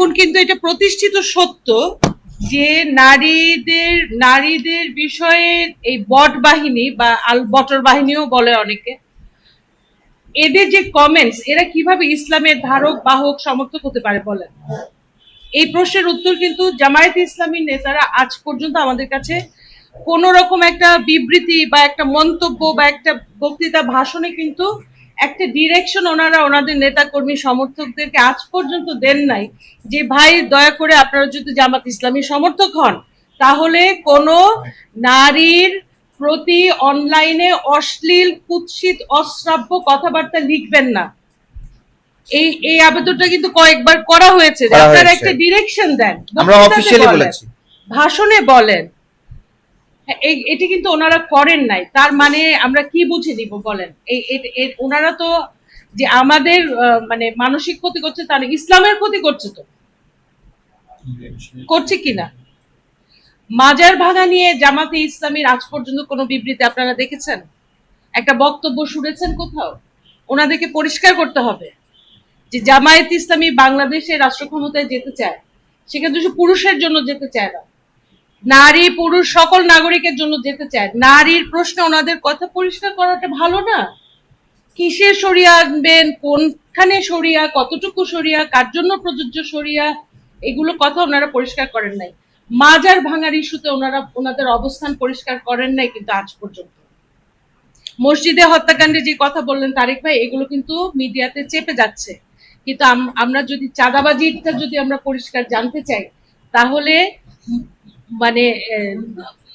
এখন কিন্তু এটা প্রতিষ্ঠিত সত্য যে নারীদের বিষয়ে এই বট বাহিনী বা বটর বাহিনীও বলে অনেকে, এদের যে কমেন্টস, এরা কিভাবে ইসলামের ধারক বাহক সমর্থক হতে পারে বলেন? এই প্রশ্নের উত্তর কিন্তু জামায়াতে ইসলামীর নেতারা আজ পর্যন্ত আমাদের কাছে কোন রকম একটা বিবৃতি বা একটা মন্তব্য বা একটা বক্তৃতা ভাষণে কিন্তু একটা ডিরেকশন ওনারা ওনাদের নেতা কর্মী সমর্থকদেরকে আজ পর্যন্ত দেন নাই যে ভাই দয়া করে আপনারা যদি জামাত ইসলামী সমর্থক হন তাহলে কোনো নারীর প্রতি অনলাইনে অশ্লীল কুৎসিত অশ্রাব্য কথাবার্তা লিখবেন না। এই আবেদনটা কিন্তু কয়েকবার করা হয়েছে, আপনারা একটা ডিরেকশন দেন, আমরা অফিশিয়ালি বলেছি, ভাষণে বলেন। এটি কিন্তু ওনারা করেন নাই, তার মানে আমরা কি বুঝে নিব বলেন? ওনারা তো যে আমাদের মানে মানসিক ক্ষতি করছে তার ইসলামের ক্ষতি করছে, তো করছে কিনা? মাজার ভাঙা নিয়ে জামাতে ইসলামীর আজ পর্যন্ত কোনো বিবৃতি আপনারা দেখেছেন? একটা বক্তব্য শুনেছেন কোথাও? ওনাদেরকে পরিষ্কার করতে হবে যে জামায়াত ইসলামী বাংলাদেশে রাষ্ট্র ক্ষমতায় যেতে চায়, সেখানে শুধু পুরুষের জন্য যেতে চায় না, নারী পুরুষ সকল নাগরিকের জন্য যেতে চায়। নারীর প্রশ্নে ওনাদের কথা পরিষ্কার করাটা ভালো না? কিসের শরিয়া আনবেন, কোনখানে শরিয়া, কতটুকু শরিয়া, কার জন্য প্রযোজ্য শরিয়া, এগুলো কথা ওনারা পরিষ্কার করেন নাই। মাজার ভাঙার ইস্যুতে ওনারা ওনাদের অবস্থান পরিষ্কার করেন নাই কিন্তু আজ পর্যন্ত। মসজিদে হত্যাকাণ্ডে যে কথা বললেন তারেক ভাই, এগুলো কিন্তু মিডিয়াতে চেপে যাচ্ছে, কিন্তু আমরা যদি চাঁদাবাজিটা যদি আমরা পরিষ্কার জানতে চাই তাহলে মানে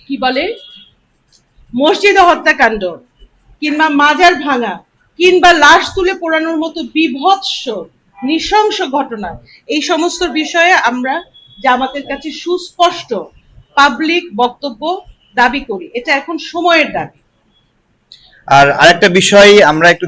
কি বলে, মসজিদে হত্যাকাণ্ড কিংবা মাজার ভাঙা কিংবা লাশ তুলে পোড়ানোর মতো বিভৎস নৃশংস ঘটনা, এই সমস্ত বিষয়ে আমরা জামাতের কাছে সুস্পষ্ট পাবলিক বক্তব্য দাবি করি। এটা এখন সময়ের দাবি। আর আরেকটা বিষয় আমরা একটু